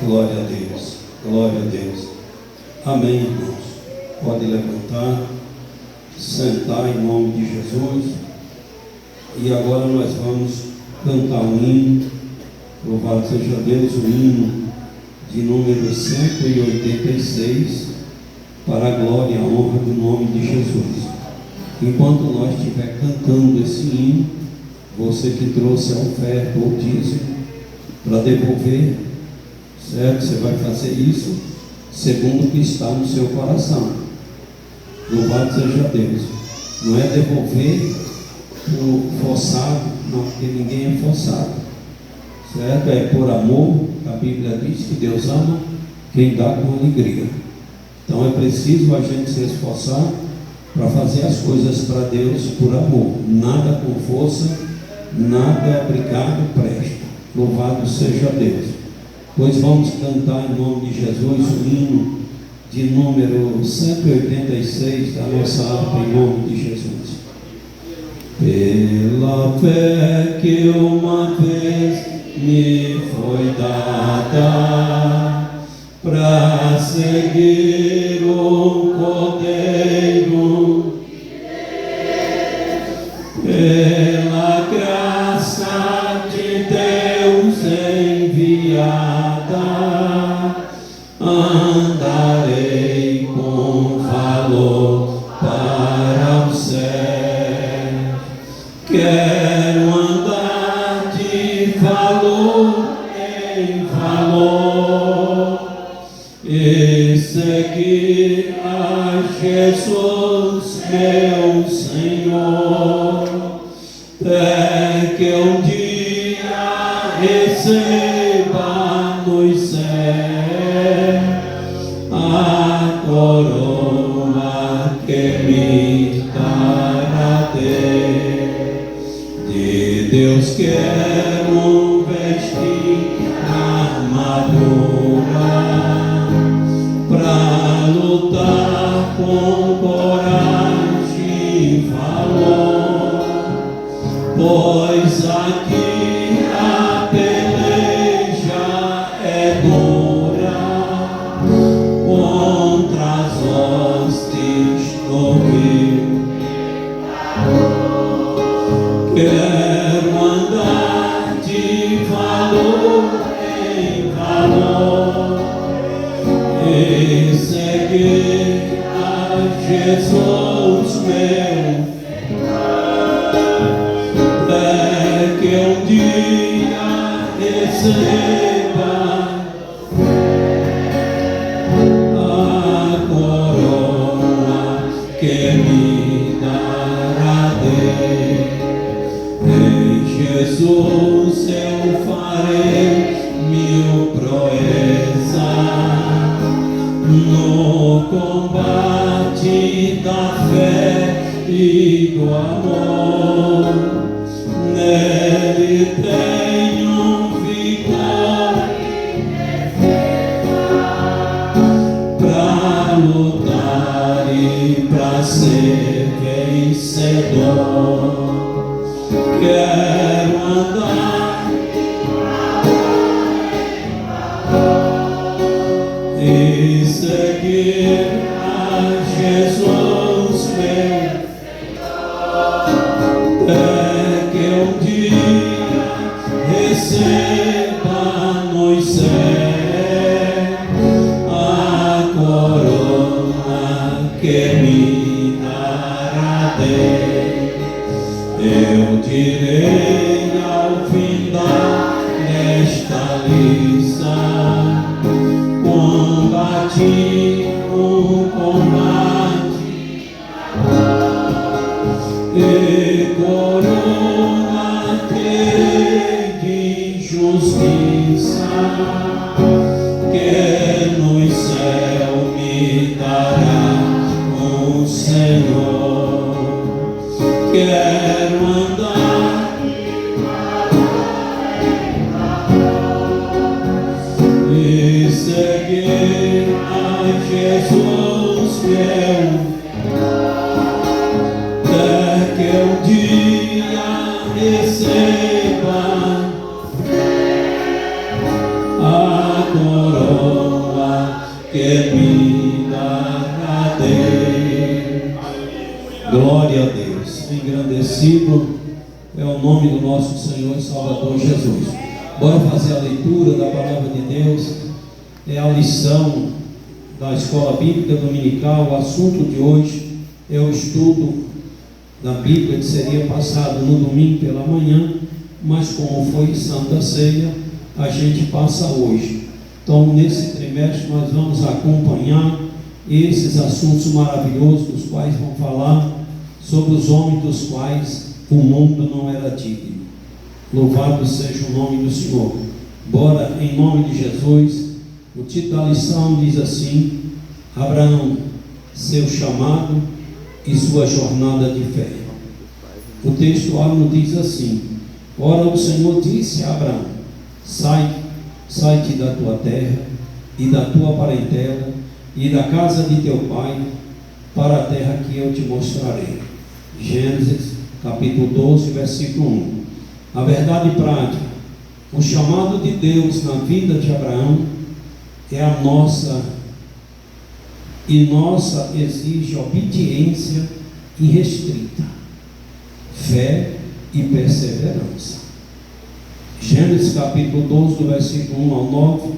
Glória a Deus, glória a Deus. Amém, irmãos. Pode levantar, sentar em nome de Jesus. E agora nós vamos cantar um hino. Louvado seja Deus, o hino de número 186, para a glória e a honra do nome de Jesus. Enquanto nós estiver cantando esse hino, você que trouxe a oferta ou dízimo para devolver, certo? Você vai fazer isso segundo o que está no seu coração. Louvado seja Deus. Não é devolver por forçado, não, porque ninguém é forçado, certo? É por amor. A Bíblia diz que Deus ama quem dá com alegria. Então é preciso a gente se esforçar para fazer as coisas para Deus por amor. Nada com força, nada obrigado presta. Louvado seja Deus. Pois vamos cantar em nome de Jesus o hino de número 186 da nossa harpa em nome de Jesus. Pela fé que uma vez me foi dada, para seguir o Cordeiro, pela graça de Deus enviada, andarei com valor para o céu. Quero andar de valor em valor e seguir a Jesus, meu Senhor, até que um dia receba nos céus a coroa que me dará de Deus. Quero vestir a armadura para lutar com coragem e valor, pois aqui a peleja é dura contra as hostes do rio. Quero andar de valor em valor e seguir a Jesus, meu, até que um dia receba a coroa que me dará em Jesus. Eu farei mil proezas no combate da fé e do amor. Nele tenho vigor para lutar e para ser vencedor. Quero andar e seguir a Jesus, meu, até que um dia receba nos céus a coroa que me dará Eu direi ao findar esta liça, combati o combate e coroa terei de justiça, que no céu me dará o Senhor. Quero andar e seguir a Jesus, meu, até que um dia receba a coroa engrandecido é o nome do nosso Senhor e Salvador Jesus. Bora fazer a leitura da palavra de Deus. É a lição da Escola Bíblica Dominical. O assunto de hoje é o estudo da Bíblia, que seria passado no domingo pela manhã, mas como foi Santa Ceia, a gente passa hoje. Então, nesse trimestre, nós vamos acompanhar esses assuntos maravilhosos, dos quais vão falar sobre os homens dos quais o mundo não era digno. Louvado seja o nome do Senhor. Bora, em nome de Jesus. O título da lição diz assim: Abraão, seu chamado e sua jornada de fé. O texto nos diz assim: Ora, o Senhor disse a Abraão: Sai-te da tua terra e da tua parentela e da casa de teu pai, para a terra que eu te mostrarei. Gênesis capítulo 12, versículo 1. A verdade prática: o chamado de Deus na vida de Abraão é a nossa, e nossa exige obediência irrestrita, fé e perseverança. Gênesis capítulo 12, do versículo 1 ao 9,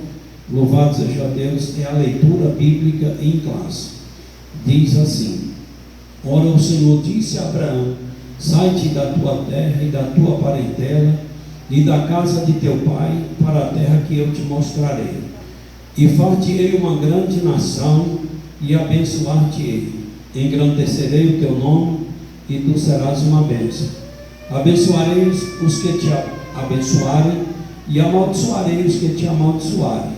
louvado seja Deus, é a leitura bíblica em classe. Diz assim: Ora, o Senhor disse a Abraão: Sai-te da tua terra e da tua parentela e da casa de teu pai, para a terra que eu te mostrarei. E far-te-ei uma grande nação, e abençoar-te-ei. Engrandecerei o teu nome, e tu serás uma bênção. Abençoarei os que te abençoarem, e amaldiçoarei os que te amaldiçoarem.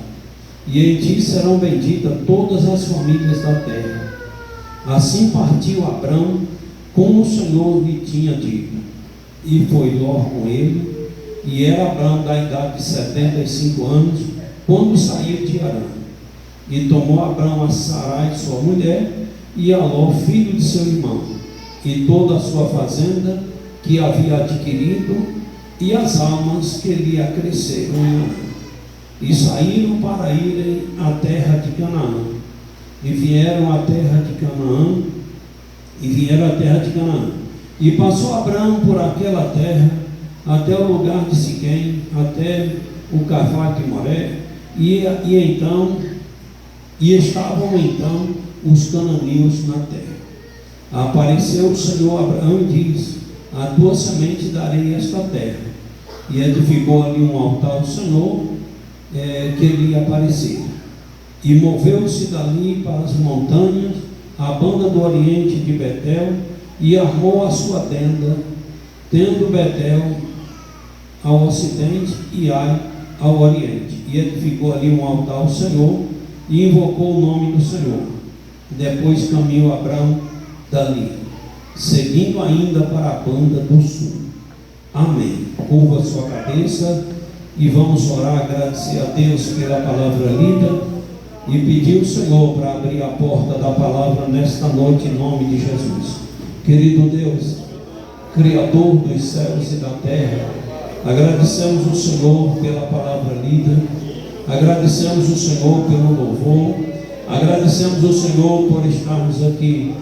E em ti serão benditas todas as famílias da terra. Assim partiu Abrão, como o Senhor lhe tinha dito. E foi Ló com ele, e era Abrão da idade de 75 anos, quando saiu de Harã. E tomou Abrão a Sarai, sua mulher, e a Ló, filho de seu irmão, e toda a sua fazenda que havia adquirido, e as almas que lhe acresceram em Harã. E saíram para irem à terra de Canaã. E vieram à terra de Canaã. E passou Abraão por aquela terra, até o lugar de Siquém, até o carvalho de Moré, e estavam então os cananeus na terra. Apareceu o Senhor a Abraão e disse: A tua semente darei esta terra. E edificou ali um altar ao Senhor, que lhe apareceu. E moveu-se dali para as montanhas, a banda do oriente de Betel, e armou a sua tenda, tendo Betel ao ocidente e Ai ao oriente. E edificou ali um altar ao Senhor, e invocou o nome do Senhor. Depois caminhou Abrão dali, seguindo ainda para a banda do sul. Amém. Curva sua cabeça e vamos orar, agradecer a Deus pela palavra lida e pedir ao Senhor para abrir a porta da palavra nesta noite, em nome de Jesus. Querido Deus, Criador dos céus e da terra, agradecemos o Senhor pela palavra lida, agradecemos o Senhor pelo louvor, agradecemos o Senhor por estarmos aqui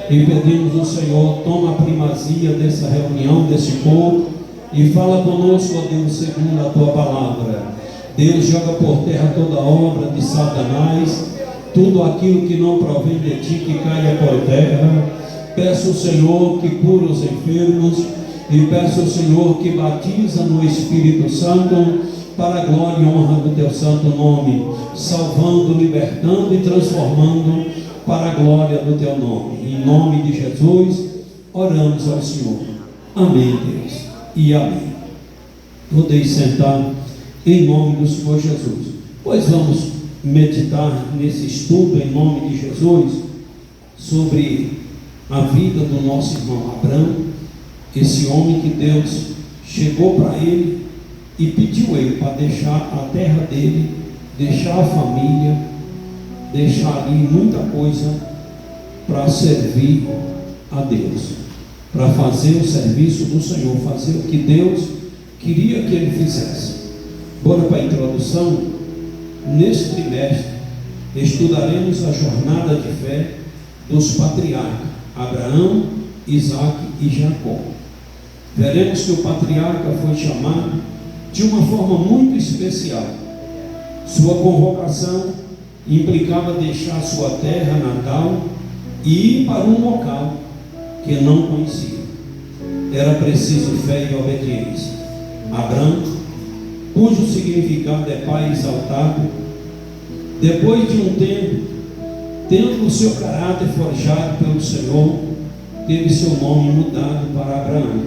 e pedimos ao Senhor: toma a primazia dessa reunião, desse povo, e fala conosco, ó Deus, segundo a tua palavra. Deus, joga por terra toda obra de Satanás, tudo aquilo que não provém de ti, que caia por terra. Peço ao Senhor que cura os enfermos, e peço ao Senhor que batiza no Espírito Santo, para a glória e honra do teu santo nome, salvando, libertando e transformando para a glória do teu nome. Em nome de Jesus, oramos ao Senhor. Amém, Deus, e amém. Podeis sentar em nome do Senhor Jesus. Pois vamos meditar nesse estudo em nome de Jesus sobre a vida do nosso irmão Abrão, esse homem que Deus chegou para ele e pediu ele para deixar a terra dele, deixar a família, deixar ali muita coisa para servir a Deus, para fazer o serviço do Senhor, fazer o que Deus queria que ele fizesse. Bora para a introdução. Neste trimestre estudaremos a jornada de fé dos patriarcas Abraão, Isaque e Jacó. veremos que o patriarca foi chamado de uma forma muito especial. Sua convocação implicava deixar sua terra natal e ir para um local que não conhecia. Era preciso fé e obediência. Abrão, cujo significado é pai exaltado, depois de um tempo, tendo o seu caráter forjado pelo Senhor, teve seu nome mudado para Abraão,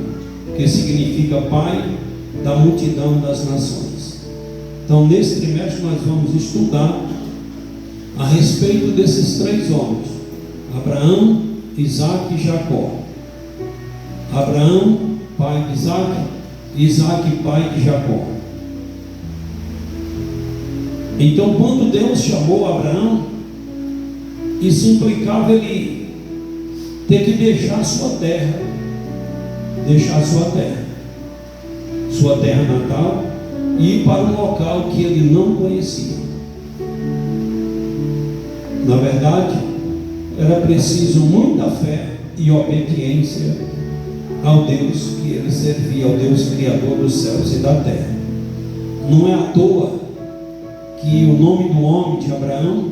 que significa pai da multidão das nações. Então, nesse trimestre nós vamos estudar a respeito desses três homens: Abraão, Isaque e Jacó. Abraão, pai de Isaque, Isaque, pai de Jacó. Então, quando Deus chamou Abraão, isso implicava ele ter que deixar sua terra natal, e ir para um local que ele não conhecia. Na verdade, era preciso muita fé e obediência ao Deus que ele servia, ao Deus Criador dos céus e da terra. Não é à toa que o nome do homem de Abraão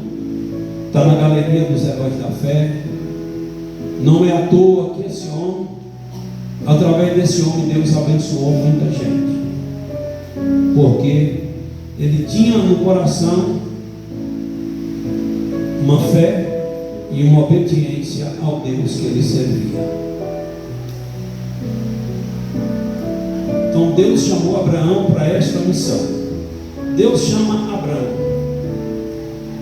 está na galeria dos heróis da fé. Não é à toa que esse homem, através desse homem, Deus abençoou muita gente, porque ele tinha no coração uma fé e uma obediência ao Deus que ele servia. Então Deus chamou Abraão para esta missão. Deus chama Abraão.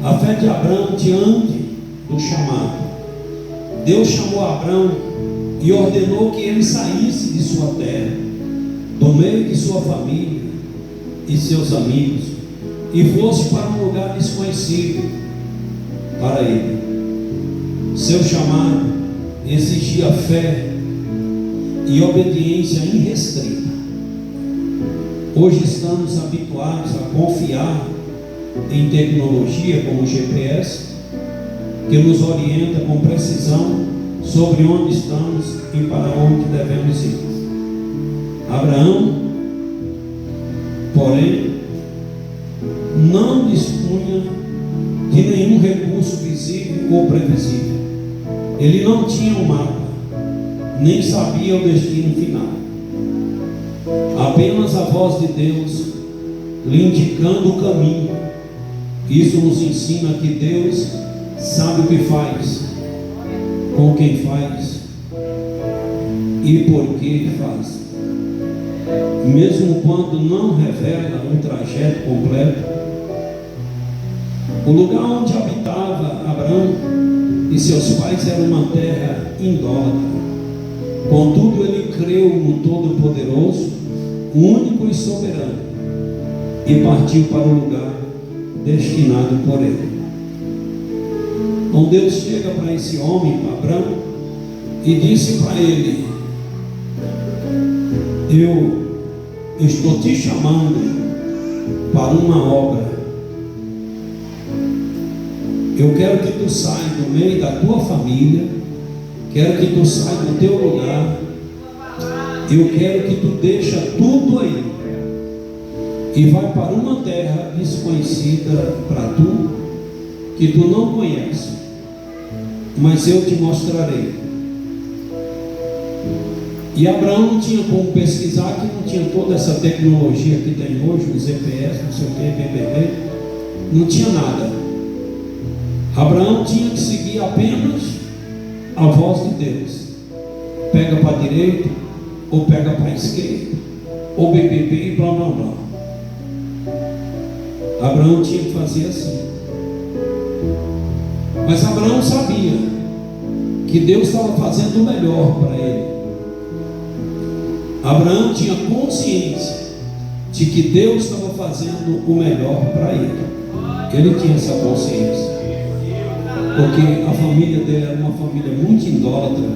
A fé de Abraão diante do chamado. Deus chamou Abraão e ordenou que ele saísse de sua terra, do meio de sua família e seus amigos, e fosse para um lugar desconhecido para ele. Seu chamado exigia fé e obediência irrestrita. Hoje estamos habituados a confiar em tecnologia como o GPS, que nos orienta com precisão sobre onde estamos e para onde devemos ir. Abraão, porém, não dispunha de nenhum recurso visível ou previsível. Ele não tinha um mapa, nem sabia o destino final. Apenas a voz de Deus lhe indicando o caminho. Isso nos ensina que Deus sabe o que faz, com quem faz e por que faz. Mesmo quando não revela um trajeto completo, o lugar onde habitava Abraão e seus pais era uma terra indólatra. Contudo, ele creu no Todo-Poderoso, único e soberano, e partiu para o lugar destinado por ele. Então Deus chega para esse homem, para Abraão, e disse para ele: eu estou te chamando para uma obra. Eu quero que tu saia do meio da tua família, quero que tu saia do teu lugar, eu quero que tu deixa tudo aí e vai para uma terra desconhecida para tu, que tu não conhece, mas eu te mostrarei. E Abraão não tinha como pesquisar, que não tinha toda essa tecnologia que tem hoje, o GPS, não sei o que, BBB, não tinha nada. Abraão tinha que seguir apenas a voz de Deus. Pega para a direita, ou pega para a esquerda, ou BBB e blá blá blá. Abraão tinha que fazer assim. Mas Abraão sabia que Deus estava fazendo o melhor para ele. Abraão tinha consciência de que Deus estava fazendo o melhor para ele. Ele tinha essa consciência, porque a família dele era uma família muito idólatra,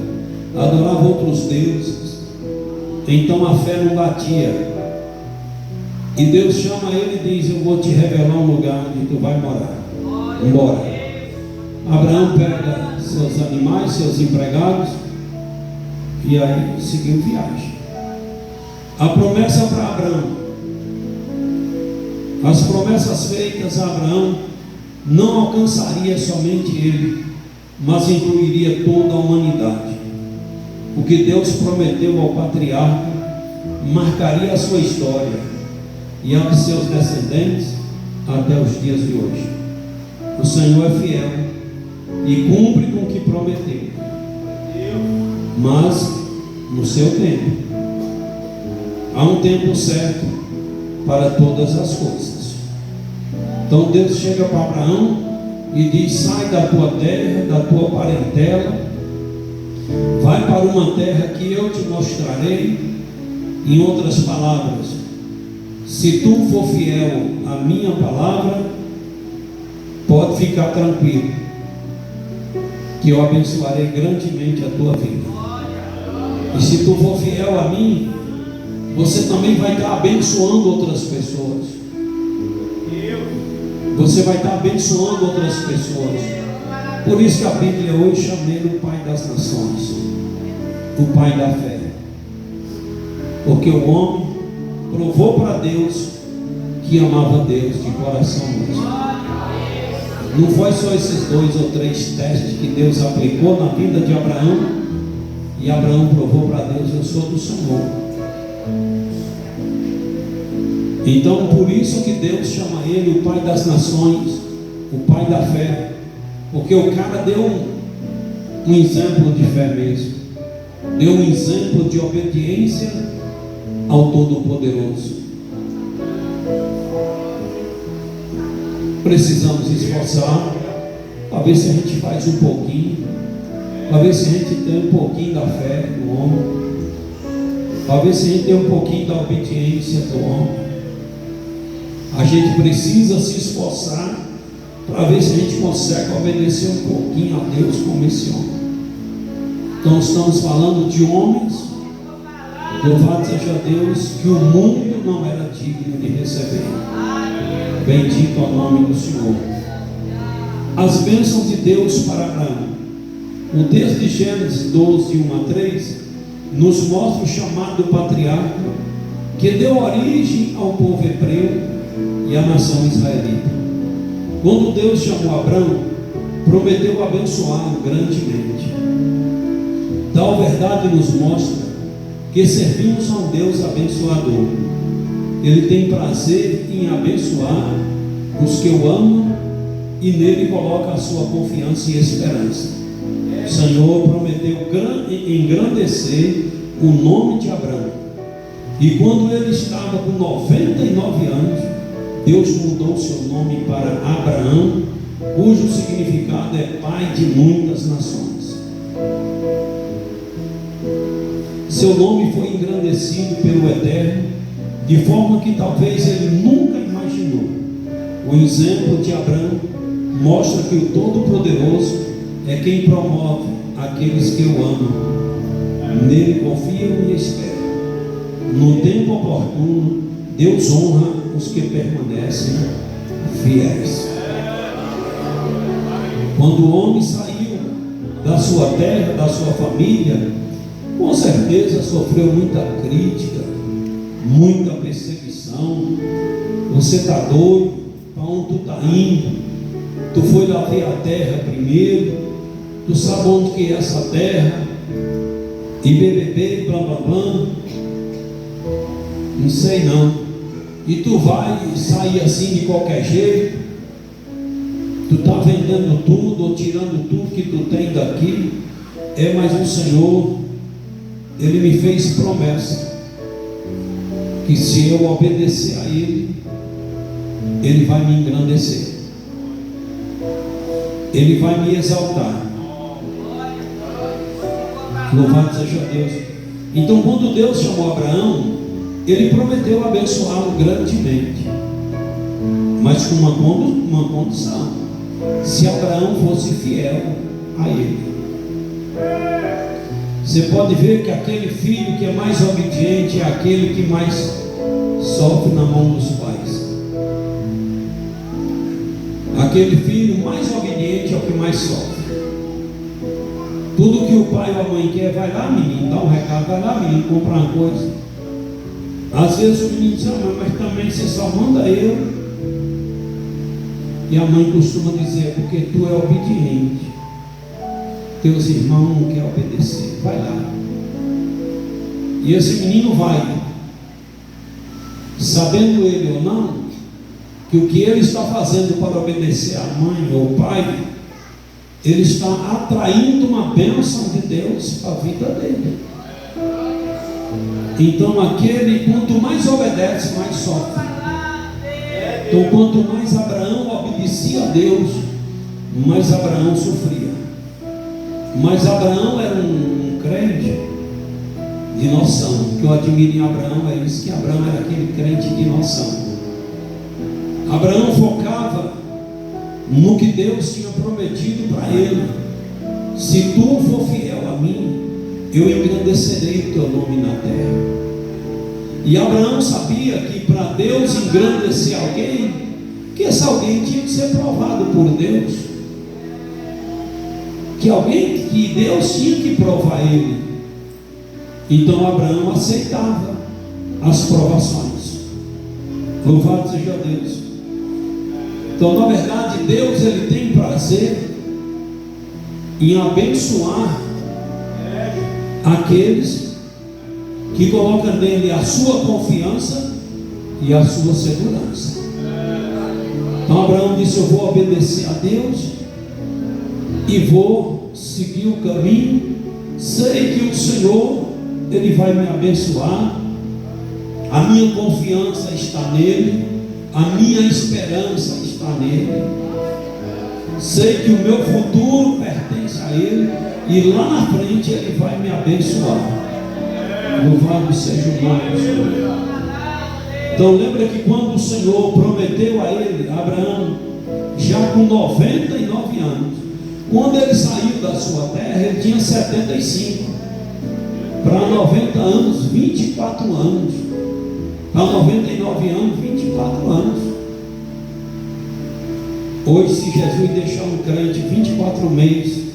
adorava outros deuses. Então a fé não batia. E Deus chama ele e diz: eu vou te revelar um lugar onde tu vai morar. Embora. Abraão pega seus animais, seus empregados, e aí seguiu viagem. A promessa para Abraão, as promessas feitas a Abraão não alcançaria somente ele, mas incluiria toda a humanidade. O que Deus prometeu ao patriarca marcaria a sua história e a de seus descendentes até os dias de hoje. O Senhor é fiel e cumpre com o que prometeu, mas no seu tempo. Há um tempo certo para todas as coisas. Então Deus chega para Abraão e diz: sai da tua terra, da tua parentela, vai para uma terra que eu te mostrarei. Em outras palavras, se tu for fiel à minha palavra, pode ficar tranquilo, que eu abençoarei grandemente a tua vida. E se tu for fiel a mim, você também vai estar abençoando outras pessoas. Você vai estar abençoando outras pessoas. Por isso que a Bíblia hoje chama ele o Pai das Nações, o Pai da fé. Porque o homem provou para Deus que amava Deus de coração mesmo. Não foi só esses 2 ou 3 testes que Deus aplicou na vida de Abraão, e Abraão provou para Deus: eu sou do Senhor. Então, por isso que Deus chama ele o Pai das Nações, o Pai da fé, porque o cara deu um exemplo de fé mesmo, deu um exemplo de obediência ao Todo-Poderoso. Precisamos esforçar para ver se a gente faz um pouquinho, para ver se a gente tem um pouquinho da fé do homem, para ver se a gente tem um pouquinho da obediência do homem. A gente precisa se esforçar para ver se a gente consegue obedecer um pouquinho a Deus como esse homem. Então estamos falando de homens, louvado seja Deus, que o mundo não era digno de receber. Bendito é o nome do Senhor. As bênçãos de Deus para Abraão. O texto de Gênesis 12, 1 a 3 nos mostra o chamado do patriarca que deu origem ao povo hebreu e à nação israelita. Quando Deus chamou Abraão, prometeu abençoá-lo grandemente. Tal verdade nos mostra que servimos a um Deus abençoador. Ele tem prazer em abençoar os que o amam e nele coloca a sua confiança e esperança. O Senhor prometeu engrandecer o nome de Abraão. E quando ele estava com 99 anos, Deus mudou o seu nome para Abraão, cujo significado é pai de muitas nações. Seu nome foi engrandecido pelo Eterno, de forma que talvez ele nunca imaginou. O exemplo de Abraão mostra que o Todo-Poderoso é quem promove aqueles que o amam, nele confiam e esperam. No tempo oportuno, Deus honra os que permanecem fiéis. Quando o homem saiu da sua terra, da sua família, com certeza sofreu muita crítica, muita perseguição. Você está doido? Para onde tu está indo? Tu foi lá ver a terra primeiro? Tu sabe onde que é essa terra? E BBB, blá blá blá. Não sei não. E tu vai sair assim de qualquer jeito? Tu está vendendo tudo ou tirando tudo que tu tem daqui? Mas o Senhor, Ele me fez promessa que se eu obedecer a Ele, Ele vai me engrandecer, Ele vai me exaltar. Louvado seja Deus. Então, quando Deus chamou Abraão, Ele prometeu abençoá-lo grandemente, mas com uma condição: se Abraão fosse fiel a Ele. Você pode ver que aquele filho que é mais obediente é aquele que mais sofre na mão dos pais. Aquele filho mais obediente é o que mais sofre. Tudo que o pai ou a mãe quer: vai lá menino, dá um recado, vai lá menino, comprar uma coisa. Às vezes o menino diz: mas também você só manda eu. E a mãe costuma dizer: porque tu é obediente, teus irmãos não querem obedecer, vai lá. E esse menino vai, sabendo ele ou não, que o que ele está fazendo para obedecer a mãe ou o pai, ele está atraindo uma bênção de Deus para a vida dele. Então aquele, quanto mais obedece, mais sofre. Então quanto mais Abraão obedecia a Deus, mais Abraão sofria. Mas Abraão era um crente de noção. O que eu admiro em Abraão é isso, que Abraão era aquele crente de noção. Abraão focava no que Deus tinha prometido para ele: se tu for fiel a mim, eu engrandecerei o teu nome na terra. E Abraão sabia que para Deus engrandecer alguém, que esse alguém tinha que ser provado por Deus, que Deus tinha que provar ele. Então Abraão aceitava as provações. Louvado seja Deus. Então, na verdade, Deus ele tem prazer em abençoar aqueles que colocam nele a sua confiança e a sua segurança. Então Abraão disse: eu vou obedecer a Deus e vou seguir o caminho. Sei que o Senhor ele vai me abençoar. A minha confiança está nele, a minha esperança está nele. Sei que o meu futuro pertence a ele, e lá na frente ele vai me abençoar. Louvado seja o nome do Senhor. Então lembra que quando o Senhor prometeu a ele, Abraão, já com 99 anos, quando ele saiu da sua terra, ele tinha 75. Para 90 anos, 24 anos. Para 99 anos, 24 anos. Hoje, se Jesus deixar um crente 24 meses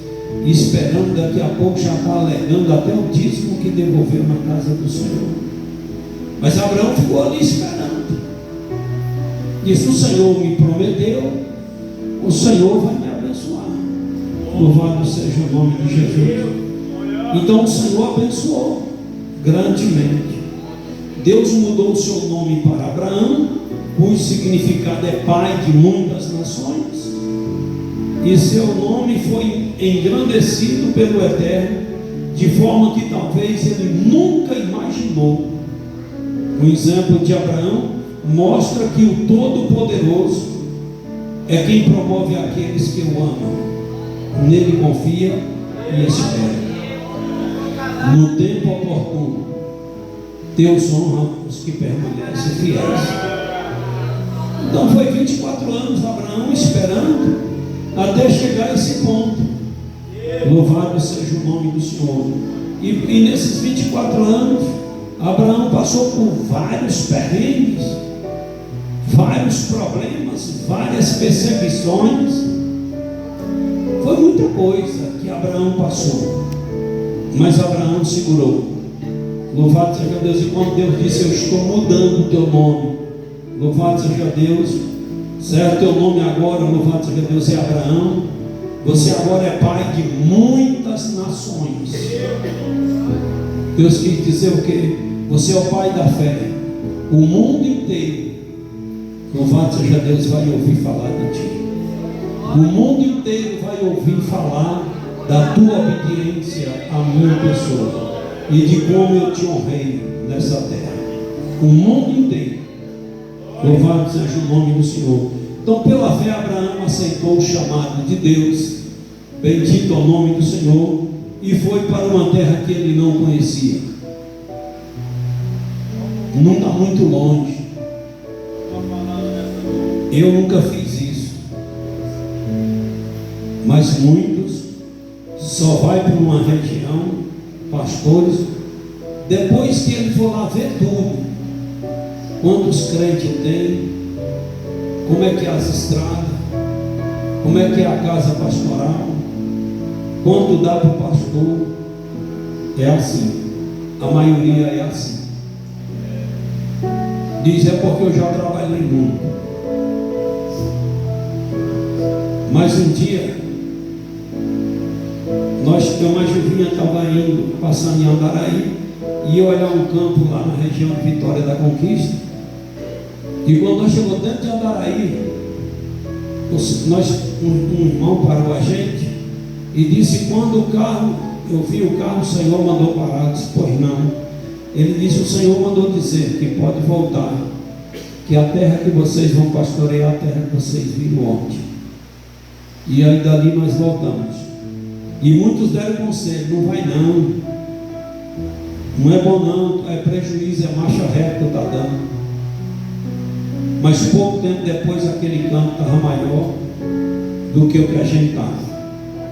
esperando, daqui a pouco já está alegando até o dízimo que devolveu na casa do Senhor. Mas Abraão ficou ali esperando. Disse: o Senhor me prometeu, o Senhor vai me abençoar. Louvado seja o nome de Jesus. Então o Senhor abençoou grandemente. Deus mudou o seu nome para Abraão, cujo significado é pai de muitas nações, e seu nome foi engrandecido pelo Eterno, de forma que talvez ele nunca imaginou. O exemplo de Abraão mostra que o Todo-Poderoso é quem promove aqueles que o amam, nele confia e espera. No tempo oportuno, Deus honra os que permanecem fiéis. Então foi 24 anos Abraão esperando até chegar a esse ponto. Louvado seja o nome do Senhor. E nesses 24 anos, Abraão passou por vários perrengues, vários problemas, várias perseguições. Foi muita coisa que Abraão passou, mas Abraão segurou. Louvado seja Deus. E quando Deus disse: eu estou mudando o teu nome, louvado seja Deus, certo? Teu nome agora, louvado seja Deus, é Abraão. Você agora é pai de muitas nações. Deus quis dizer o quê? Você é o pai da fé. O mundo inteiro, louvado seja Deus, vai ouvir falar de ti. O mundo inteiro vai ouvir falar da tua obediência à minha pessoa e de como eu te honrei nessa terra. O mundo inteiro. Louvado seja o nome do Senhor. Então, pela fé, Abraão aceitou o chamado de Deus, bendito ao nome do Senhor, e foi para uma terra que ele não conhecia. Não está muito longe. Eu nunca fiz isso, mas muitos só vai para uma região, pastores, depois que ele for lá ver tudo, quantos crentes tem, como é que é as estradas, como é que é a casa pastoral, quanto dá para o pastor. É assim, a maioria é assim. Diz: é porque eu já trabalhei muito. Mas um dia, eu mais vinha, estava indo, passando em Andaraí, e ia olhar um campo lá na região de Vitória da Conquista. E quando nós chegamos dentro de Andaraí, um irmão parou a gente e disse: quando o carro, eu vi o carro, o Senhor mandou parar. Eu disse: pois não. Ele disse: o Senhor mandou dizer que pode voltar, que a terra que vocês vão pastorear é a terra que vocês viram ontem. E aí dali nós voltamos. E muitos deram conselho: não vai não, não é bom não, é prejuízo, é marcha reta que está dando. Mas pouco tempo depois aquele campo estava maior do que o que a gente estava.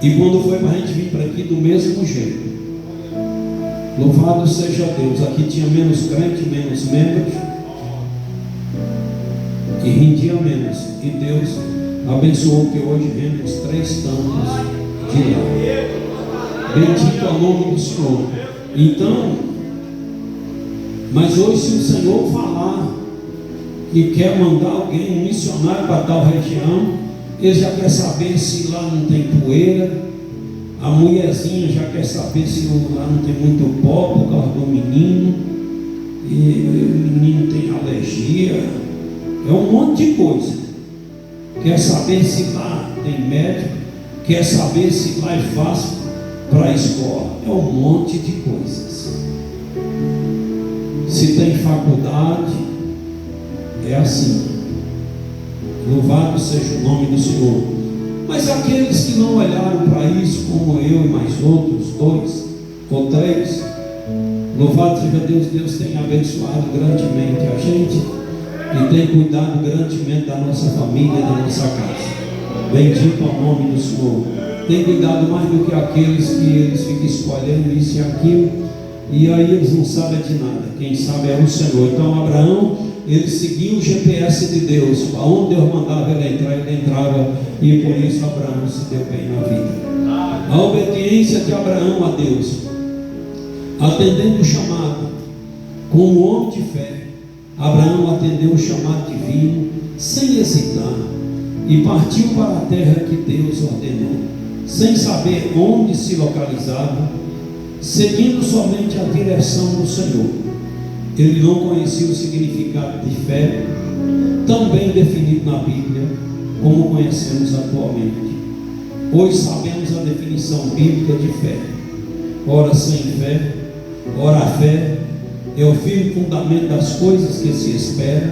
E quando foi para a gente vir para aqui, do mesmo jeito. Louvado seja Deus. Aqui tinha menos crente, menos membros, e rendia menos. E Deus abençoou que hoje rende os 3 campos de lá. Bendito é o nome do Senhor. Então, mas hoje, se o Senhor falar que quer mandar alguém, um missionário para tal região, ele já quer saber se lá não tem poeira. A mulherzinha já quer saber se lá não tem muito pó por causa do menino, e o menino tem alergia. É um monte de coisa. Quer saber se lá tem médico, quer saber se lá é fácil para a escola. É um monte de coisas. Se tem faculdade, é assim. Louvado seja o nome do Senhor. Mas aqueles que não olharam para isso, como eu e mais outros 2 ou 3, louvado seja Deus, Deus tem abençoado grandemente a gente e tem cuidado grandemente da nossa família e da nossa casa. Bendito é o nome do Senhor. Tem cuidado mais do que aqueles que eles ficam escolhendo isso e aquilo, e aí eles não sabem de nada. Quem sabe é o Senhor. Então Abraão, ele seguia o GPS de Deus. Aonde Deus mandava ele entrar, ele entrava. E por isso Abraão se deu bem na vida. A obediência de Abraão a Deus, atendendo o chamado, como homem de fé, Abraão atendeu o chamado divino, sem hesitar, e partiu para a terra que Deus ordenou, sem saber onde se localizava, seguindo somente a direção do Senhor. Ele não conhecia o significado de fé, tão bem definido na Bíblia, como conhecemos atualmente. Hoje sabemos a definição bíblica de fé. Ora, sem fé, ora, a fé é o firme fundamento das coisas que se esperam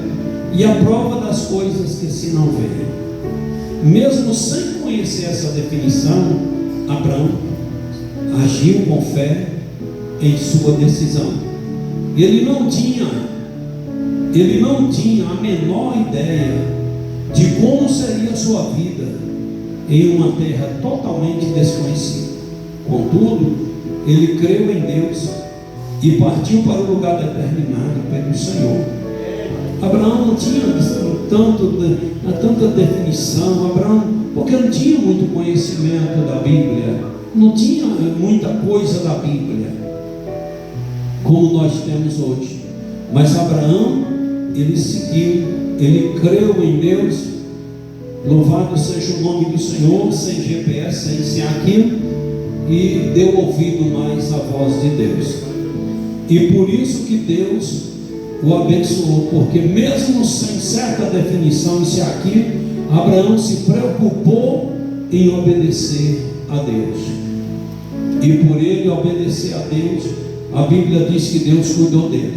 e a prova das coisas que se não veem. Mesmo sem conhecer essa definição, Abraão agiu com fé em sua decisão. Ele não tinha a menor ideia de como seria a sua vida em uma terra totalmente desconhecida. Contudo, ele creu em Deus e partiu para o lugar determinado pelo Senhor. Abraão não tinha tanta definição, Abraão, porque não tinha muito conhecimento da Bíblia, não tinha muita coisa da Bíblia como nós temos hoje. Mas Abraão, ele seguiu, ele creu em Deus. Louvado seja o nome do Senhor, sem GPS, sem aquilo, e deu ouvido mais à voz de Deus. E por isso que Deus o abençoou, porque mesmo sem certa definição, isso e aquilo, Abraão se preocupou em obedecer a Deus. E por ele obedecer a Deus, a Bíblia diz que Deus cuidou dele.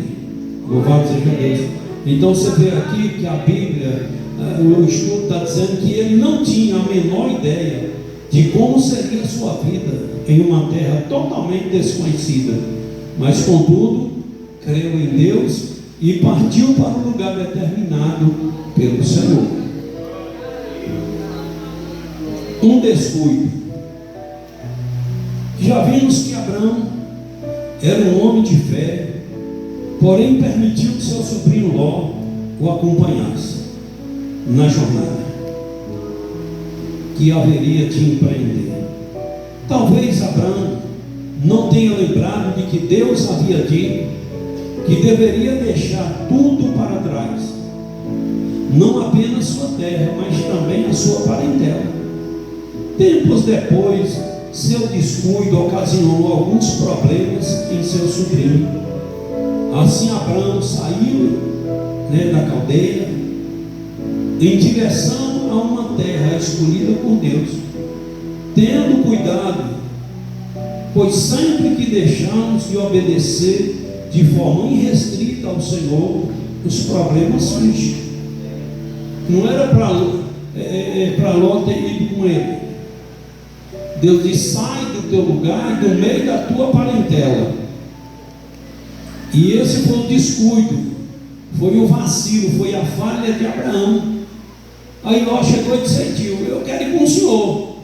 Louvado seja Deus. Então você vê aqui que a Bíblia, o estudo está dizendo que ele não tinha a menor ideia de como seria a sua vida em uma terra totalmente desconhecida, mas contudo creu em Deus e partiu para o lugar determinado pelo Senhor. Um descuido. Já vimos que Abraão era um homem de fé, porém permitiu que seu sobrinho Ló o acompanhasse na jornada que haveria de empreender. Talvez Abraão não tenha lembrado de que Deus havia dito que deveria deixar tudo para trás, não apenas sua terra, mas também a sua parentela. Tempos depois, seu descuido ocasionou alguns problemas em seu sobrinho. Assim Abraão saiu da caldeia em direção a uma terra escolhida por Deus, tendo cuidado, pois sempre que deixamos de obedecer de forma irrestrita ao Senhor, os problemas surgem. Não era para Ló ter ido com ele. Deus diz: sai do teu lugar, do meio da tua parentela. E esse foi o descuido, foi o vacilo, foi a falha de Abraão. Aí Ló chegou e disse: tio, eu quero ir com o senhor.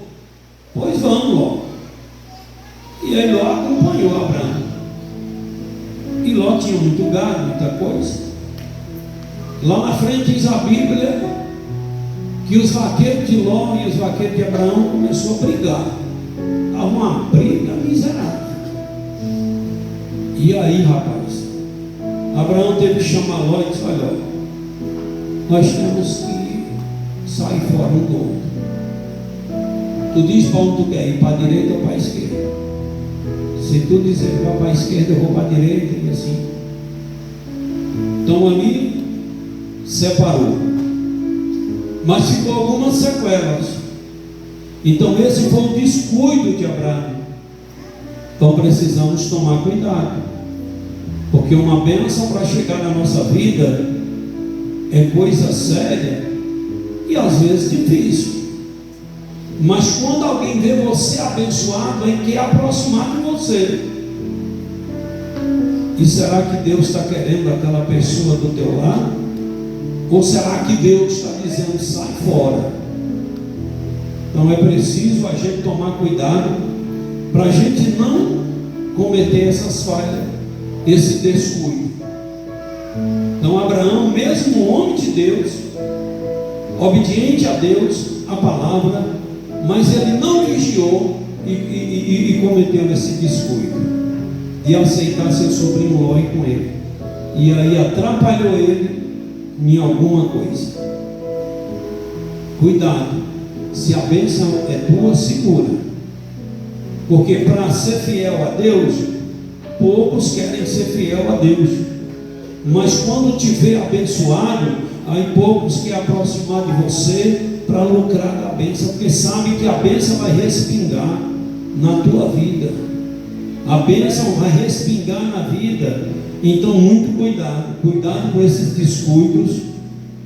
Pois vamos, Ló. E aí Ló acompanhou Abraão. E Ló tinha muito gado, muita coisa. Lá na frente diz a Bíblia que os vaqueiros de Ló e os vaqueiros de Abraão começaram a brigar. Estava uma briga miserável. E aí, rapaz, Abraão teve que chamar Ló e disse: olha, nós temos que sair fora um do outro. Tu diz para onde tu quer ir, para a direita ou para a esquerda? Se tu dizer para a esquerda, eu vou para a direita, e assim. Então ali separou, mas ficou algumas sequelas. Então esse foi o descuido de Abraão. Então precisamos tomar cuidado, porque uma bênção para chegar na nossa vida é coisa séria e às vezes difícil. Mas quando alguém vê você abençoado, é quer aproximar de você. E será que Deus está querendo aquela pessoa do teu lado? Ou será que Deus está dizendo: sai fora? Então é preciso a gente tomar cuidado para a gente não cometer essas falhas, esse descuido. Então Abraão, mesmo homem de Deus, obediente a Deus, a palavra, mas ele não vigiou e cometeu esse descuido de aceitar seu sobrinho Ló com ele, e aí atrapalhou ele em alguma coisa. Cuidado, se a bênção é tua, segura, porque para ser fiel a Deus, poucos querem ser fiel a Deus, mas quando te vê abençoado, aí poucos querem aproximar de você para lucrar da bênção, porque sabe que a bênção vai respingar na tua vida, a bênção vai respingar na vida. Então muito cuidado com esses descuidos,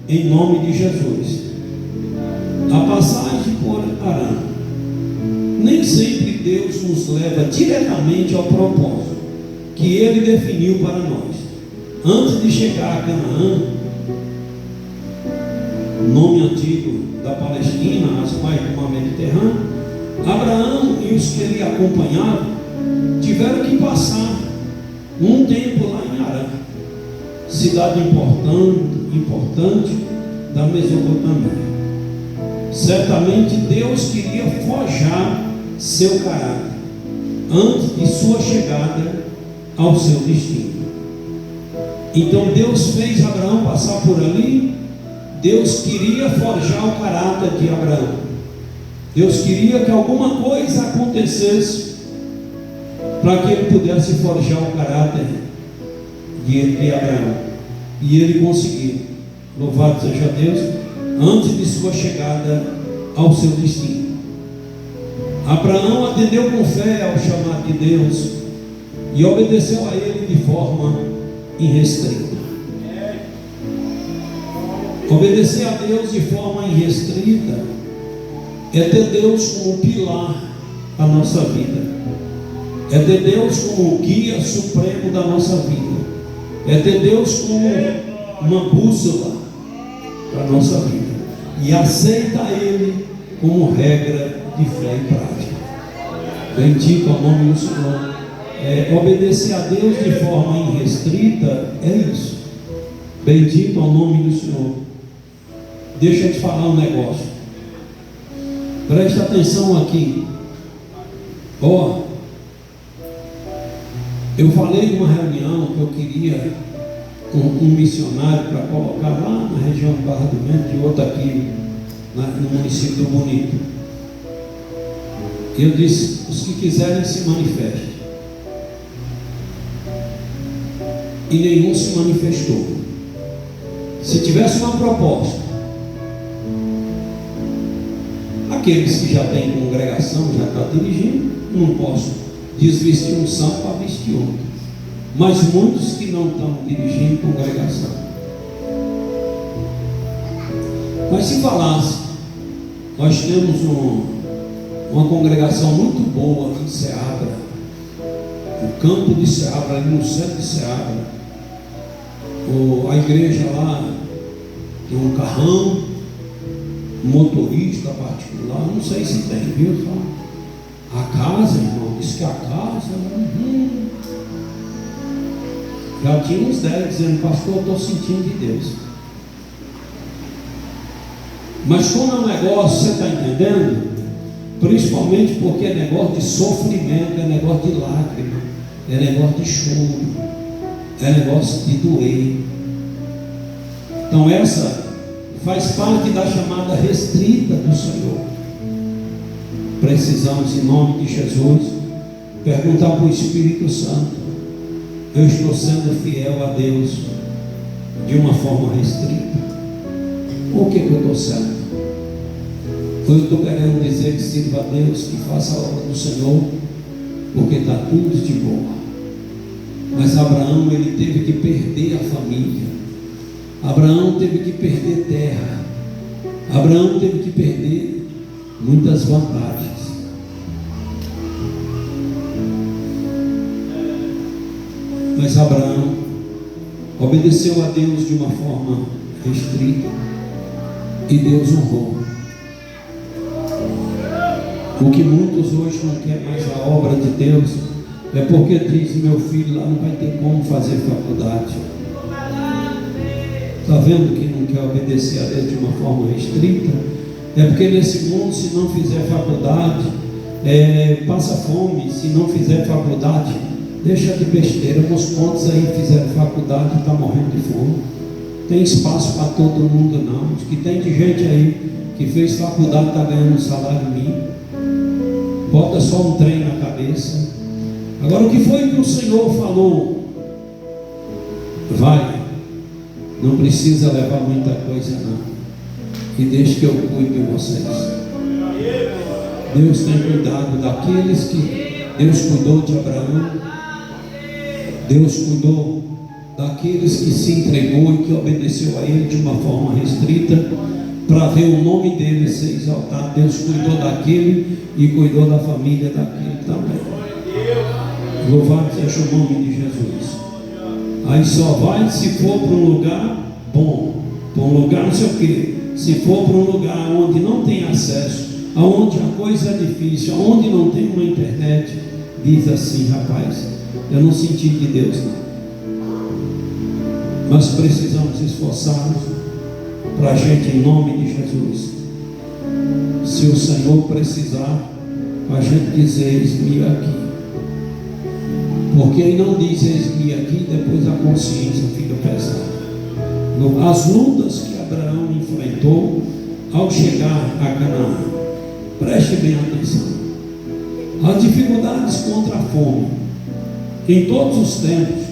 em nome de Jesus. A passagem por Arã, nem sempre Deus nos leva diretamente ao propósito que Ele definiu para nós. Antes de chegar a Canaã, nome antigo da Palestina, as mais do mar Mediterrâneo, Abraão e os que ele acompanhavam tiveram que passar um tempo lá em Arã, cidade importante da Mesopotâmia. Certamente Deus queria forjar seu caráter antes de sua chegada ao seu destino. Então Deus fez Abraão passar por ali. Deus queria forjar o caráter de Abraão. Deus queria que alguma coisa acontecesse para que ele pudesse forjar o caráter de Abraão. E ele conseguiu. Louvado seja Deus, antes de sua chegada ao seu destino. Abraão atendeu com fé ao chamado de Deus e obedeceu a ele de forma irrestrita. Obedecer a Deus de forma irrestrita é ter Deus como pilar da nossa vida, é ter Deus como guia supremo da nossa vida, é ter Deus como uma bússola para a nossa vida, e aceita Ele como regra de fé e prática. Bendito é o nome do Senhor. Obedecer a Deus de forma irrestrita é isso. Bendito é o nome do Senhor. Deixa eu te falar um negócio. Preste atenção aqui. Eu falei numa reunião que eu queria um missionário para colocar lá na região de Barra do Mento e outro aqui no município do Bonito. E eu disse: os que quiserem se manifestem. E nenhum se manifestou. Se tivesse uma proposta, aqueles que já têm congregação, já estão dirigindo, não posso desvestir um santo para vestir outro. Mas muitos que não estão dirigindo congregação. Mas se falasse, nós temos uma congregação muito boa em Ceabra, o campo de Ceabra, ali no centro de Ceabra. A igreja lá tem um carrão, um motorista particular, não sei se tem, viu? A casa, irmão, diz que a casa. Já tinha uns 10 dizendo: pastor, eu estou sentindo de Deus. Mas como é um negócio, você está entendendo? Principalmente porque é negócio de sofrimento, é negócio de lágrima, é negócio de choro, é negócio de doer. Então essa faz parte da chamada restrita do Senhor. Precisamos, em nome de Jesus, perguntar para o Espírito Santo: eu estou sendo fiel a Deus de uma forma restrita? Ou o que eu estou sendo? Ou eu estou querendo dizer que sirva a Deus, que faça a obra do Senhor, porque está tudo de boa? Mas Abraão, ele teve que perder a família. Abraão teve que perder terra. Abraão teve que perder muitas vantagens. Mas Abraão obedeceu a Deus de uma forma restrita e Deus honrou. O que muitos hoje não querem mais a obra de Deus é porque diz: meu filho lá não vai ter como fazer faculdade. Está vendo que não quer obedecer a Deus de uma forma restrita? É porque nesse mundo, se não fizer faculdade, passa fome. Se não fizer faculdade, deixa de besteira. Meus pontos aí fizeram faculdade e está morrendo de fome. Tem espaço para todo mundo não. Os que tem de gente aí que fez faculdade está ganhando um salário mínimo. Bota só um trem na cabeça. Agora, o que foi que o Senhor falou? Vai, não precisa levar muita coisa não, e deixe que eu cuide de vocês. Deus tem cuidado daqueles que Deus cuidou de Abraão. Deus cuidou daqueles que se entregou e que obedeceu a Ele de uma forma restrita, para ver o nome dele ser exaltado. Deus cuidou daquele e cuidou da família daquele também. Louvado seja o nome de Jesus. Aí só vai se for para um lugar bom, para um lugar não sei o que. Se for para um lugar onde não tem acesso, aonde a coisa é difícil, aonde não tem uma internet, diz assim: rapaz, eu não senti de Deus não. Mas precisamos esforçar-nos para a gente, em nome de Jesus. Se o Senhor precisar, a gente dizer: eis-me aqui. Porque Ele não diz eis-me aqui, depois a consciência fica pesada. As lutas que Abraão enfrentou ao chegar a Canaã, preste bem atenção. As dificuldades contra a fome, em todos os tempos,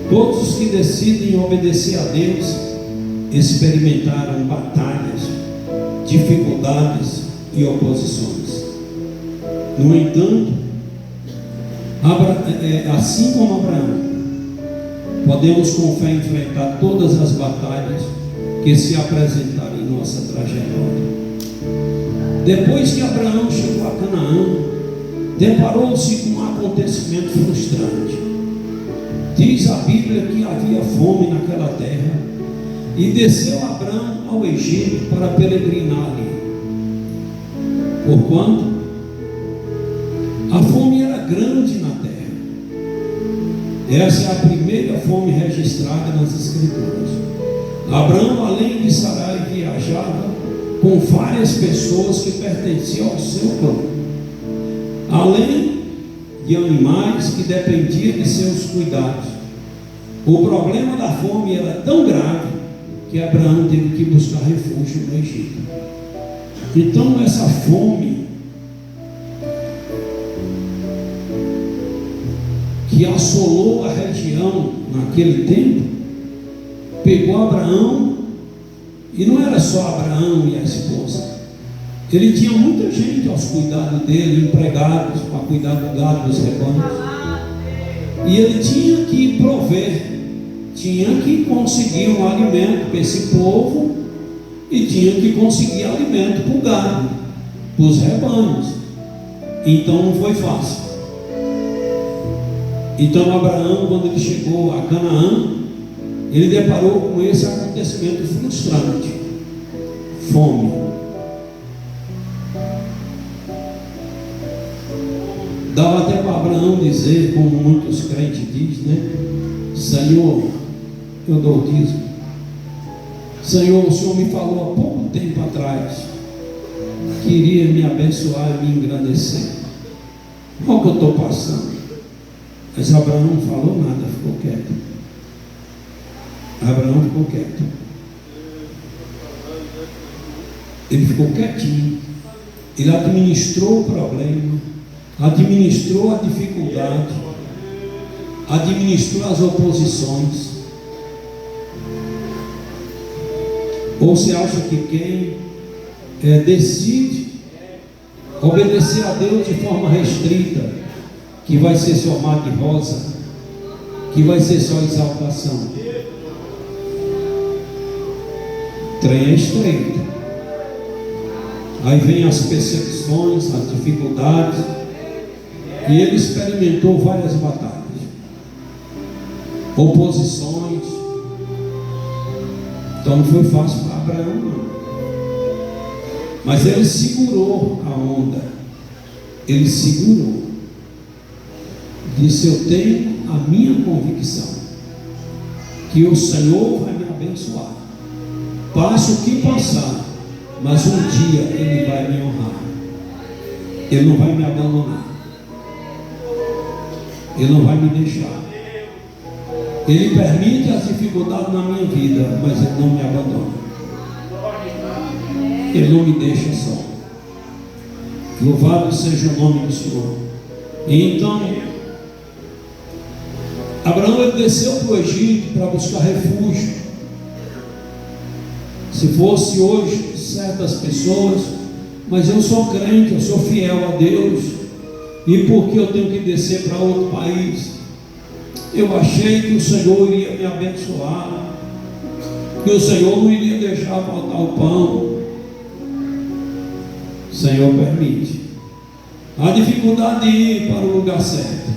todos os que decidem obedecer a Deus experimentaram batalhas, dificuldades e oposições. No entanto, assim como Abraão, podemos com fé enfrentar todas as batalhas que se apresentarem em nossa trajetória. Depois que Abraão chegou a Canaã, deparou-se com um acontecimento frustrante. Diz a Bíblia que havia fome naquela terra, e desceu Abraão ao Egito para peregrinar ali. Porquanto a fome era grande na terra. Essa é a primeira fome registrada nas Escrituras. Abraão, além de Sarai, viajava com várias pessoas que pertenciam ao seu clã, além de animais que dependiam de seus cuidados. O problema da fome era tão grave que Abraão teve que buscar refúgio no Egito. Então essa fome que assolou a região naquele tempo, pegou Abraão, e não era só Abraão e a esposa, ele tinha muita gente aos cuidados dele, empregados para cuidar do gado, dos rebanhos, e ele tinha que prover, tinha que conseguir um alimento para esse povo, e tinha que conseguir alimento para o gado, para os rebanhos. Então não foi fácil. Então Abraão, quando ele chegou a Canaã, ele deparou com esse acontecimento frustrante: fome. Dava até para Abraão dizer, como muitos crentes dizem, né? Senhor, eu dou o dízimo. Senhor, o Senhor me falou há pouco tempo atrás que iria me abençoar e me engrandecer. Olha o que eu estou passando. Mas Abraão não falou nada, ficou quieto. Abraão ficou quieto. Ele ficou quietinho. Ele administrou o problema, administrou a dificuldade, administrou as oposições. Ou você acha que quem decide obedecer a Deus de forma restrita, que vai ser só mar de rosa, que vai ser só exaltação? Trem é estreito. Aí vem as perseguições, as dificuldades, e ele experimentou várias batalhas, oposições. Então não foi fácil para Abraão, não. Mas ele segurou a onda. Ele segurou. Disse: eu tenho a minha convicção que o Senhor vai me abençoar. Passe o que passar, mas um dia Ele vai me honrar. Ele não vai me abandonar. Ele não vai me deixar. Ele permite as dificuldades na minha vida, mas Ele não me abandona. Ele não me deixa só. Louvado seja o nome do Senhor. E então Abraão, ele desceu para o Egito para buscar refúgio. Se fosse hoje certas pessoas, mas eu sou crente, eu sou fiel a Deus, e por que eu tenho que descer para outro país? Eu achei que o Senhor iria me abençoar, que o Senhor não iria deixar faltar o pão. O Senhor permite a dificuldade de ir para o lugar certo,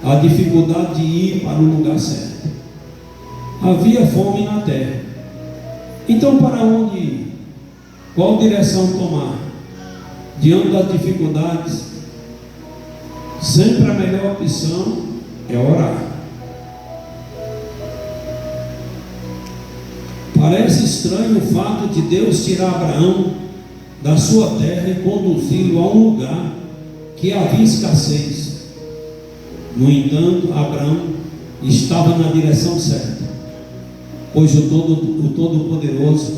a dificuldade de ir para o lugar certo. Havia fome na terra. Então, para onde ir? Qual direção tomar? Diante das dificuldades, sempre a melhor opção é orar. Parece estranho o fato de Deus tirar Abraão da sua terra e conduzi-lo a um lugar que havia escassez. No entanto, Abraão estava na direção certa, pois o Todo-Poderoso,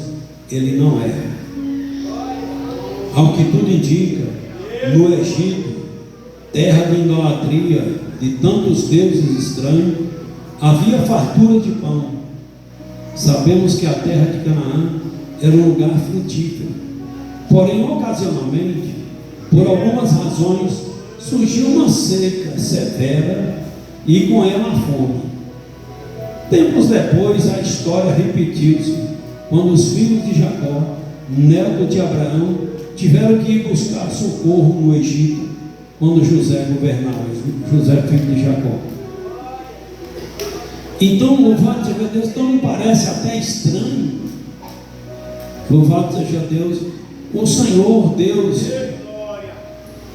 Ele não erra. Ao que tudo indica, no Egito, terra de idolatria, de tantos deuses estranhos, havia fartura de pão. Sabemos que a terra de Canaã era um lugar frutífero, porém, ocasionalmente, por algumas razões, surgiu uma seca severa e com ela a fome. Tempos depois, a história repetiu-se, quando os filhos de Jacó, neto de Abraão, tiveram que ir buscar socorro no Egito, quando José governava, José filho de Jacó. Então, louvado seja Deus, então me parece até estranho, louvado seja Deus, o Senhor Deus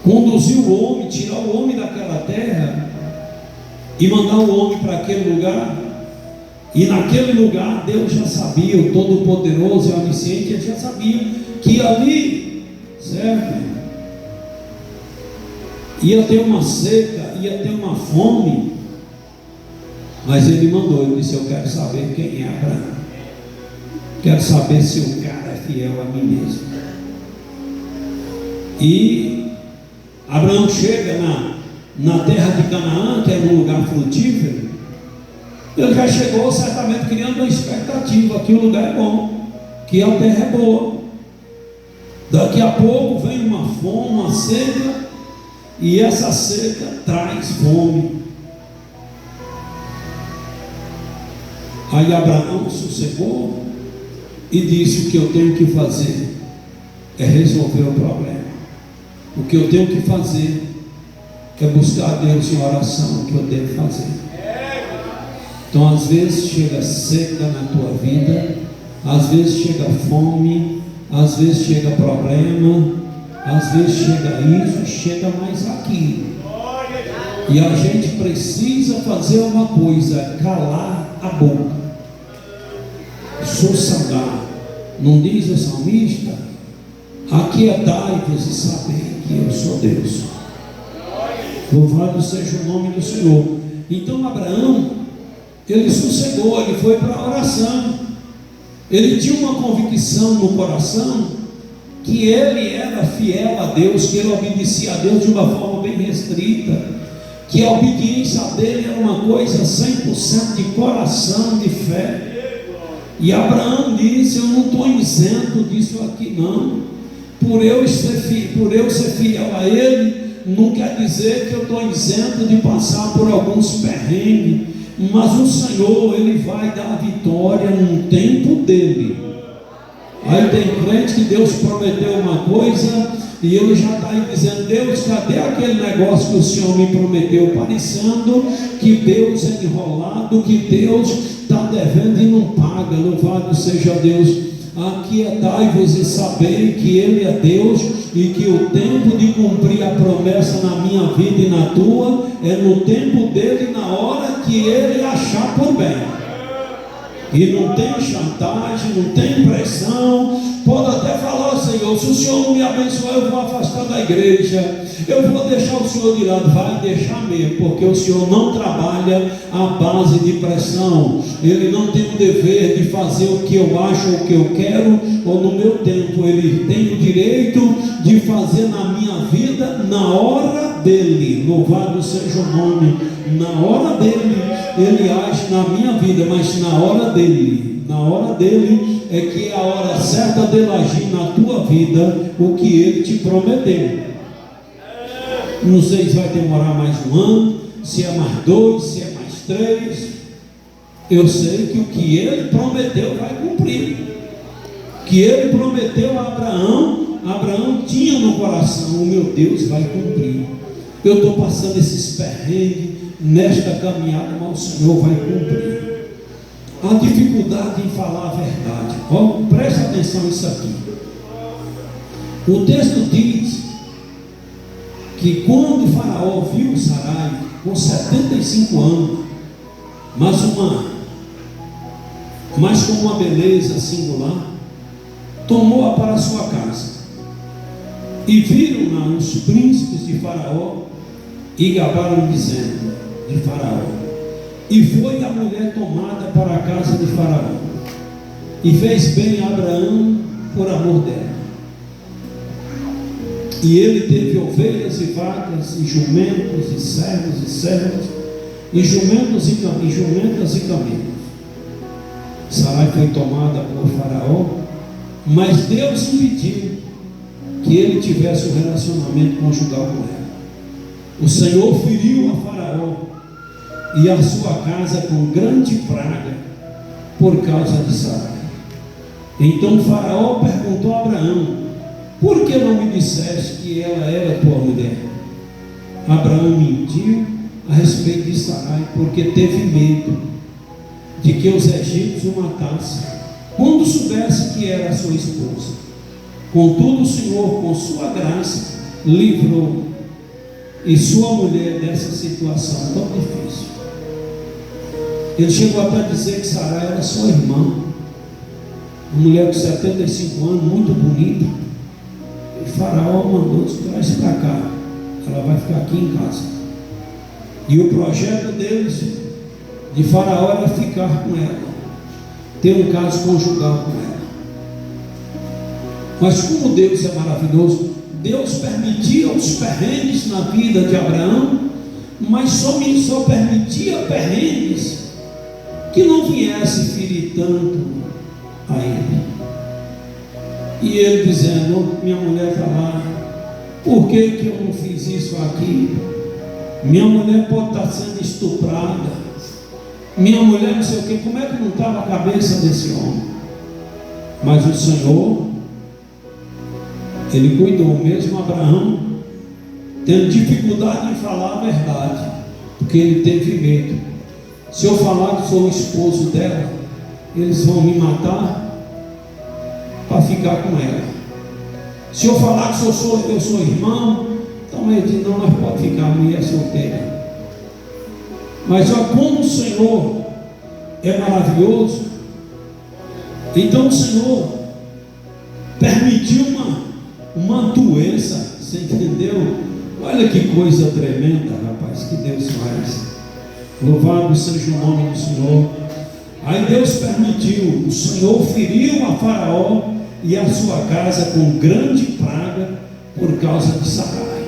conduziu o homem, tirar o homem daquela terra e mandar o homem para aquele lugar. E naquele lugar Deus já sabia, o Todo-Poderoso e Onisciente, Ele já sabia que ali, certo, ia ter uma seca, ia ter uma fome. Mas ele mandou, ele disse: eu quero saber quem é Abraão, quero saber se o cara é fiel a mim mesmo. E Abraão chega na terra de Canaã, que era um lugar frutífero. Ele já chegou certamente criando uma expectativa que o lugar é bom, que a terra é boa. Daqui a pouco vem uma fome, uma seca, e essa seca traz fome. Aí Abraão sossegou e disse: o que eu tenho que fazer é resolver o problema. O que eu tenho que fazer é buscar a Deus em oração, o que eu devo fazer. Então às vezes chega seca na tua vida, às vezes chega fome, às vezes chega problema, às vezes chega isso, chega mais aquilo. E a gente precisa fazer uma coisa: calar a boca, sossegar. Não diz o salmista: aquietai-vos e sabei que eu sou Deus. Louvado seja o nome do Senhor. Então Abraão, ele sossegou, ele foi para a oração. Ele tinha uma convicção no coração que ele era fiel a Deus, que ele obedecia a Deus de uma forma bem restrita, que a obediência dele era uma coisa 100% de coração, de fé. E Abraão disse: eu não estou isento disso aqui não. Por eu ser fiel a ele, não quer dizer que eu estou isento de passar por alguns perrengues, mas o Senhor, ele vai dar a vitória no tempo dele. Aí tem crente que Deus prometeu uma coisa e ele já está aí dizendo: Deus, cadê aquele negócio que o Senhor me prometeu? Parecendo que Deus é enrolado, que Deus está devendo e não paga. Louvado seja Deus. Aquietai-vos e sabei que Ele é Deus, e que o tempo de cumprir a promessa na minha vida e na tua é no tempo dele, na hora que Ele achar por bem. E não tem chantagem, não tem pressão. Pode até falar: Senhor, se o Senhor não me abençoar, eu vou afastar da igreja, eu vou deixar o Senhor de lado. Vai deixar mesmo, porque o Senhor não trabalha à base de pressão. Ele não tem o dever de fazer o que eu acho ou o que eu quero, ou no meu tempo. Ele tem o direito de fazer na minha vida na hora dele. Louvado seja o nome. Na hora dele ele age na minha vida, mas na hora dele é que é a hora certa dele agir na tua vida o que ele te prometeu. Não sei se vai demorar mais um ano, se é mais 2, se é mais 3. Eu sei que o que ele prometeu vai cumprir. O que ele prometeu a Abraão tinha no coração: o meu Deus vai cumprir. Eu estou passando esses perrengues nesta caminhada, mas o Senhor vai cumprir. A dificuldade em falar a verdade. Oh, presta atenção nisso aqui. O texto diz que quando o Faraó viu Sarai com 75 anos, mas com uma beleza singular, tomou-a para a sua casa. E viram-na os príncipes de Faraó e gabaram dizendo de Faraó. E foi a mulher tomada para a casa de Faraó, e fez bem a Abraão por amor dela. E ele teve ovelhas e vacas, e jumentos, e servos e servas, e jumentas e camelos. Sarai foi tomada por Faraó, mas Deus impediu que ele tivesse um relacionamento conjugal com ela. O Senhor feriu a Faraó e a sua casa com grande praga por causa de Sarai. Então Faraó perguntou a Abraão: por que não me disseste que ela era tua mulher? Abraão mentiu a respeito de Sarai, porque teve medo de que os egípcios o matassem quando soubesse que era a sua esposa. Contudo o Senhor, com sua graça, livrou e sua mulher dessa situação tão difícil. Ele chegou até a dizer que Sarai era sua irmã, uma mulher de 75 anos, muito bonita. E Faraó mandou: traz para cá, ela vai ficar aqui em casa. E o projeto deles de Faraó era ficar com ela, ter um caso conjugal com ela. Mas como Deus é maravilhoso, Deus permitia os perrengues na vida de Abraão, mas só permitia perrengues que não viesse ferir tanto a ele. E ele dizendo: minha mulher está lá, por que eu não fiz isso aqui? Minha mulher pode estar sendo estuprada, minha mulher não sei o que, como é que não estava a cabeça desse homem? Mas o Senhor, Ele cuidou, mesmo Abraão tendo dificuldade em falar a verdade, porque ele teve medo. Se eu falar que sou o esposo dela, eles vão me matar para ficar com ela. Se eu falar que eu sou irmão, então ele diz: não, nós pode ficar, mulher solteira. Mas olha como o Senhor é maravilhoso. Então o Senhor permitiu uma doença, você entendeu? Olha que coisa tremenda, rapaz, que Deus faz. Louvado seja o nome do Senhor. Aí Deus permitiu, o Senhor feriu a Faraó e a sua casa com grande praga por causa de Sarai.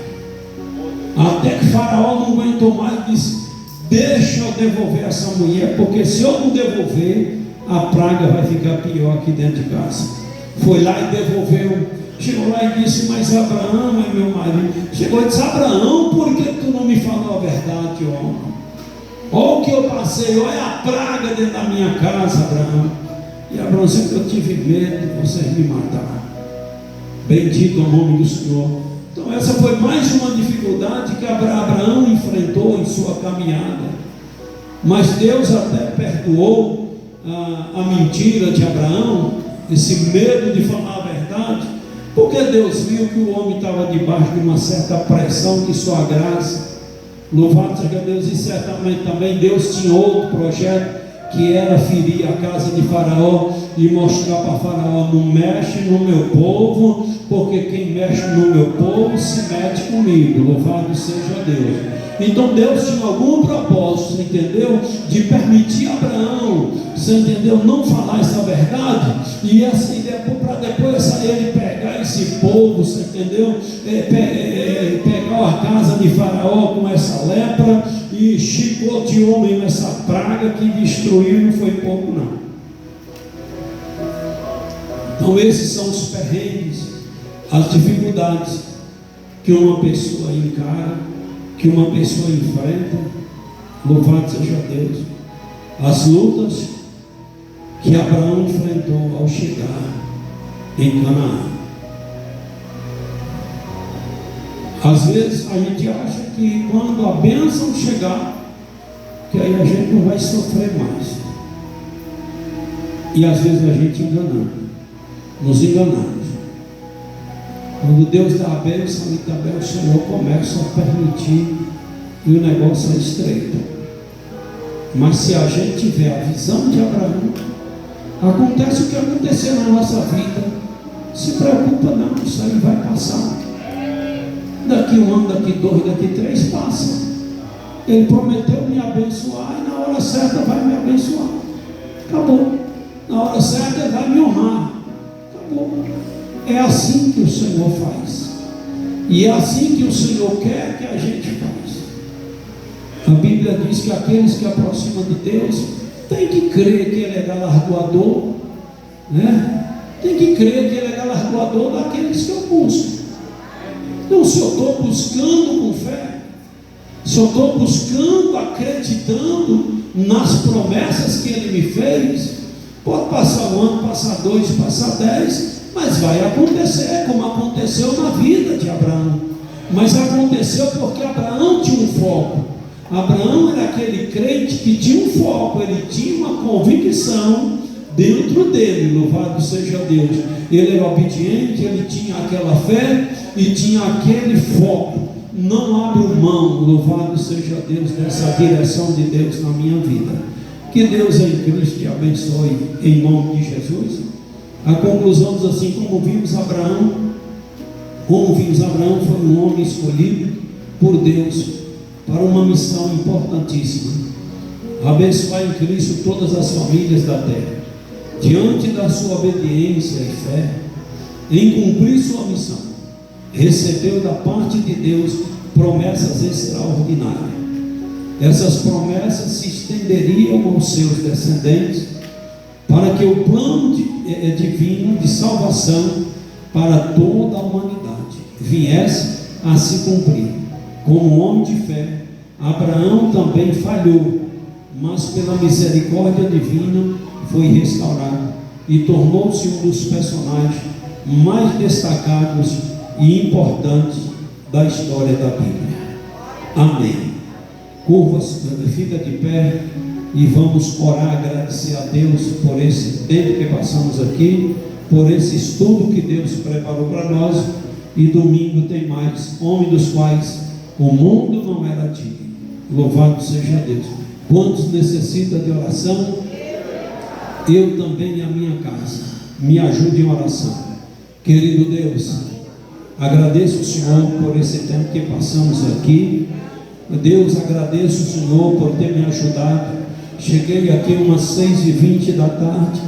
Até que Faraó não aguentou mais e disse: deixa eu devolver essa mulher, porque se eu não devolver, a praga vai ficar pior aqui dentro de casa. Foi lá e devolveu. Chegou lá e disse: mas Abraão é meu marido. Chegou e disse: Abraão, por que tu não me falou a verdade, homem? Olha o que eu passei, olha a praga dentro da minha casa, Abraão. E Abraão disse: eu tive medo de vocês me matar. Bendito o nome do Senhor. Então essa foi mais uma dificuldade que Abraão enfrentou em sua caminhada. Mas Deus até perdoou a mentira de Abraão, esse medo de falar a verdade, porque Deus viu que o homem estava debaixo de uma certa pressão de sua graça. Louvado seja Deus. E certamente também Deus tinha outro projeto, que era ferir a casa de Faraó e mostrar para Faraó: não mexe no meu povo, porque quem mexe no meu povo se mete comigo. Louvado seja Deus. Então Deus tinha algum propósito, entendeu? De permitir a Abraão, você entendeu, não falar essa verdade, e assim, para depois ele pegar esse povo, você entendeu? Pegar a casa de Faraó com essa lepra e chicoteou mesmo essa praga que destruiu, não foi pouco não. Então esses são os perrengues, as dificuldades que uma pessoa encara, que uma pessoa enfrenta. Louvado seja Deus. As lutas que Abraão enfrentou ao chegar em Canaã. Às vezes a gente acha que quando a bênção chegar, que aí a gente não vai sofrer mais. E às vezes a gente nos enganamos. Quando Deus dá a bênção, e também o Senhor começa a permitir, e o negócio é estreito. Mas se a gente tiver a visão de Abraão, acontece o que aconteceu na nossa vida. Se preocupa não, isso aí vai passar. Daqui 1 ano, daqui 2, daqui 3 passa. Ele prometeu me abençoar, e na hora certa vai me abençoar. Acabou. Na hora certa ele vai me honrar. Acabou. É assim que o Senhor faz, e é assim que o Senhor quer que a gente faz. A Bíblia diz que aqueles que aproximam de Deus tem que crer que Ele é galardoador, né? Tem que crer que Ele é galardoador daqueles que eu busco. Então, se eu estou buscando com fé, se eu estou buscando, acreditando nas promessas que Ele me fez, pode passar 1 ano, passar 2, passar 10, mas vai acontecer, como aconteceu na vida de Abraão. Mas aconteceu porque Abraão tinha um foco. Abraão era aquele crente que tinha um foco, ele tinha uma convicção dentro dele. Louvado seja Deus. Ele era obediente, ele tinha aquela fé e tinha aquele foco. Não abro mão, louvado seja Deus, dessa direção de Deus na minha vida. Que Deus em Cristo te abençoe em nome de Jesus. A conclusão diz assim: como vimos Abraão foi um homem escolhido por Deus para uma missão importantíssima. Abençoai em Cristo todas as famílias da terra, diante da sua obediência e fé, em cumprir sua missão, recebeu da parte de Deus promessas extraordinárias. Essas promessas se estenderiam aos seus descendentes, para que o plano divino de salvação para toda a humanidade viesse a se cumprir. Como homem de fé, Abraão também falhou, mas pela misericórdia divina foi restaurado e tornou-se um dos personagens mais destacados e importantes da história da Bíblia. Amém. Curvas, fica de pé e vamos orar, agradecer a Deus por esse tempo que passamos aqui, por esse estudo que Deus preparou para nós. E domingo tem mais, homens dos quais o mundo não era digno. Louvado seja Deus. Quantos necessitam de oração? Eu também e a minha casa. Me ajude em oração. Querido Deus, agradeço o Senhor por esse tempo que passamos aqui. Deus, agradeço o Senhor por ter me ajudado. Cheguei aqui umas 6h20 da tarde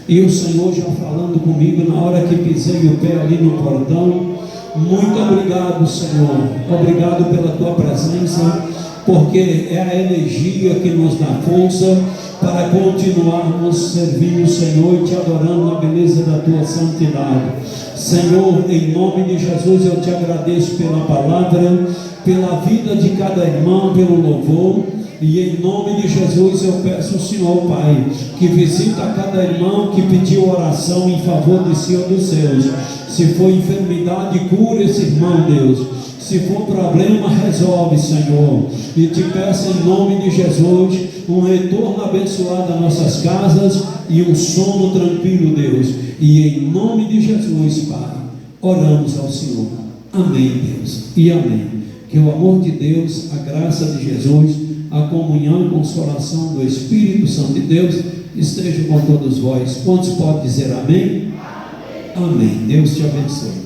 e o Senhor já falando comigo na hora que pisei o pé ali no portão. Muito obrigado, Senhor. Obrigado pela tua presença, porque é a energia que nos dá força para continuarmos servindo o Senhor e te adorando na beleza da tua santidade. Senhor, em nome de Jesus eu te agradeço pela palavra, pela vida de cada irmão, pelo louvor. E em nome de Jesus eu peço ao Senhor, Pai, que visita cada irmão que pediu oração em favor de si ou dos seus. Se for enfermidade, cura esse irmão, Deus. Se for problema, resolve, Senhor. E te peço em nome de Jesus um retorno abençoado às nossas casas e um sono tranquilo, Deus. E em nome de Jesus, Pai, oramos ao Senhor. Amém, Deus. E amém. Que o amor de Deus, a graça de Jesus, a comunhão e consolação do Espírito Santo de Deus esteja com todos vós. Quantos podem dizer amém? Amém. Deus te abençoe.